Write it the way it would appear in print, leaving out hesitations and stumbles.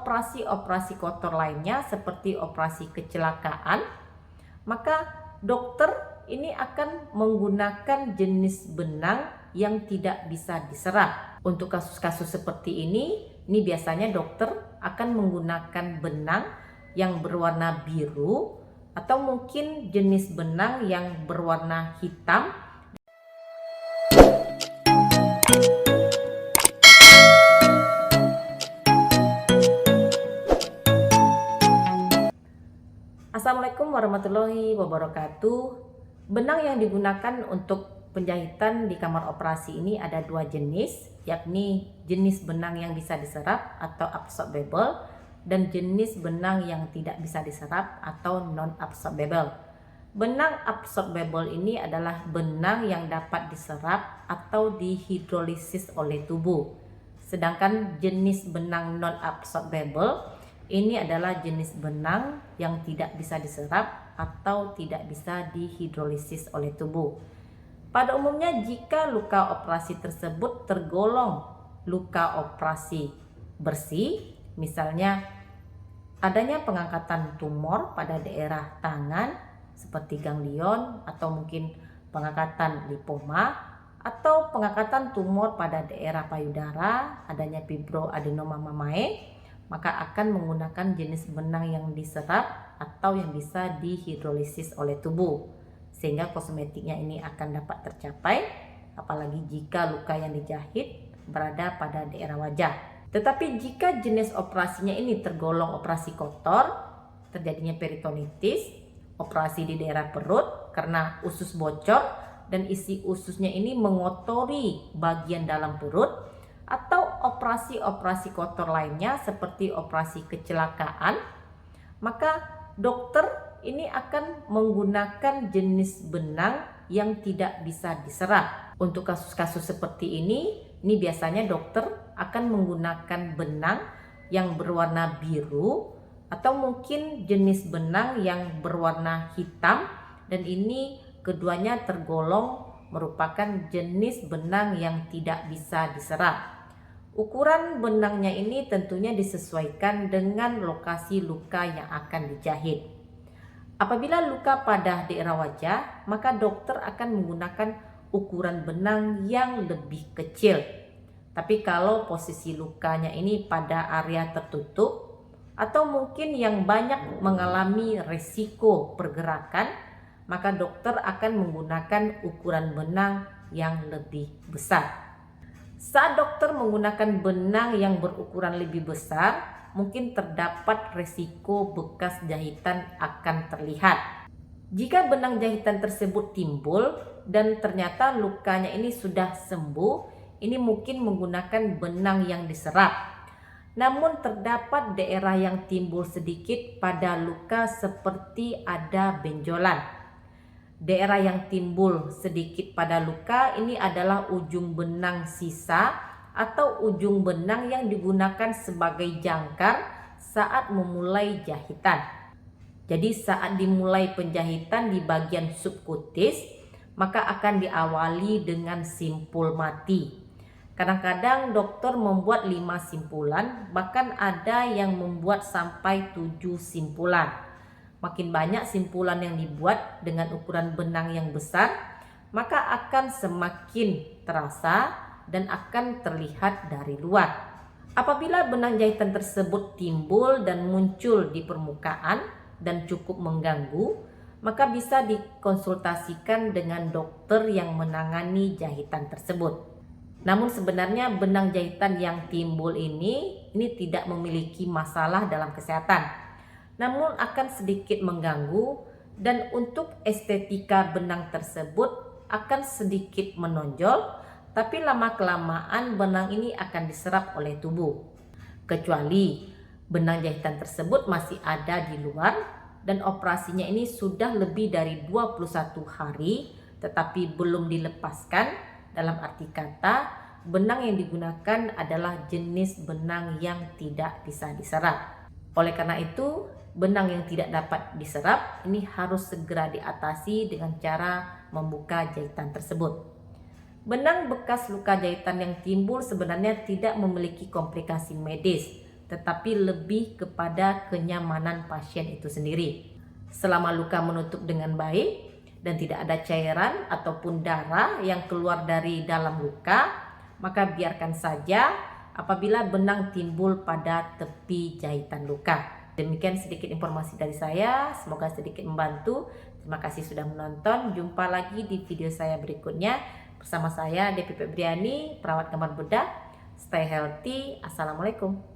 operasi-operasi kotor lainnya seperti operasi kecelakaan, maka dokter ini akan menggunakan jenis benang yang tidak bisa diserap. Untuk kasus-kasus seperti ini biasanya dokter akan menggunakan benang yang berwarna biru atau mungkin jenis benang yang berwarna hitam. Assalamualaikum warahmatullahi wabarakatuh. Benang yang digunakan untuk penjahitan di kamar operasi ini ada dua jenis, yakni jenis benang yang bisa diserap atau absorbable dan jenis benang yang tidak bisa diserap atau non-absorbable. Benang absorbable ini adalah benang yang dapat diserap atau dihidrolisis oleh tubuh. Sedangkan jenis benang non-absorbable ini adalah jenis benang yang tidak bisa diserap atau tidak bisa dihidrolisis oleh tubuh. Pada umumnya jika luka operasi tersebut tergolong luka operasi bersih, misalnya adanya pengangkatan tumor pada daerah tangan seperti ganglion atau mungkin pengangkatan lipoma atau pengangkatan tumor pada daerah payudara, adanya fibroadenoma mamae, maka akan menggunakan jenis benang yang diserap atau yang bisa dihidrolisis oleh tubuh, sehingga kosmetiknya ini akan dapat tercapai, apalagi jika luka yang dijahit berada pada daerah wajah. Tetapi jika jenis operasinya ini tergolong operasi kotor, terjadinya peritonitis, operasi di daerah perut karena usus bocor dan isi ususnya ini mengotori bagian dalam perut, atau operasi-operasi kotor lainnya seperti operasi kecelakaan, maka dokter ini akan menggunakan jenis benang yang tidak bisa diserap. Untuk kasus-kasus seperti ini biasanya dokter akan menggunakan benang yang berwarna biru atau mungkin jenis benang yang berwarna hitam, dan ini keduanya tergolong merupakan jenis benang yang tidak bisa diserap. Ukuran benangnya ini tentunya disesuaikan dengan lokasi luka yang akan dijahit. Apabila luka pada daerah wajah, maka dokter akan menggunakan ukuran benang yang lebih kecil. Tapi kalau posisi lukanya ini pada area tertutup atau mungkin yang banyak mengalami resiko pergerakan, maka dokter akan menggunakan ukuran benang yang lebih besar. Saat dokter menggunakan benang yang berukuran lebih besar, mungkin terdapat resiko bekas jahitan akan terlihat. Jika benang jahitan tersebut timbul dan ternyata lukanya ini sudah sembuh, ini mungkin menggunakan benang yang diserap. Namun terdapat daerah yang timbul sedikit pada luka seperti ada benjolan. Daerah yang timbul sedikit pada luka ini adalah ujung benang sisa atau ujung benang yang digunakan sebagai jangkar saat memulai jahitan. Jadi saat dimulai penjahitan di bagian subkutis, maka akan diawali dengan simpul mati. Kadang-kadang dokter membuat 5 simpulan, bahkan ada yang membuat sampai 7 simpulan. Makin banyak simpulan yang dibuat dengan ukuran benang yang besar, maka akan semakin terasa dan akan terlihat dari luar. Apabila benang jahitan tersebut timbul dan muncul di permukaan dan cukup mengganggu, maka bisa dikonsultasikan dengan dokter yang menangani jahitan tersebut. Namun sebenarnya benang jahitan yang timbul ini tidak memiliki masalah dalam kesehatan, namun akan sedikit mengganggu, dan untuk estetika benang tersebut akan sedikit menonjol, tapi lama-kelamaan benang ini akan diserap oleh tubuh. Kecuali benang jahitan tersebut masih ada di luar dan operasinya ini sudah lebih dari 21 hari tetapi belum dilepaskan, dalam arti kata benang yang digunakan adalah jenis benang yang tidak bisa diserap. Oleh karena itu, benang yang tidak dapat diserap ini harus segera diatasi dengan cara membuka jahitan tersebut. Benang bekas luka jahitan yang timbul sebenarnya tidak memiliki komplikasi medis, tetapi lebih kepada kenyamanan pasien itu sendiri. Selama luka menutup dengan baik dan tidak ada cairan ataupun darah yang keluar dari dalam luka, maka biarkan saja apabila benang timbul pada tepi jahitan luka. Demikian sedikit informasi dari saya, semoga sedikit membantu. Terima kasih sudah menonton. Jumpa lagi di video saya berikutnya bersama saya Devi Febriani, perawat kamar bedah. Stay healthy. Assalamualaikum.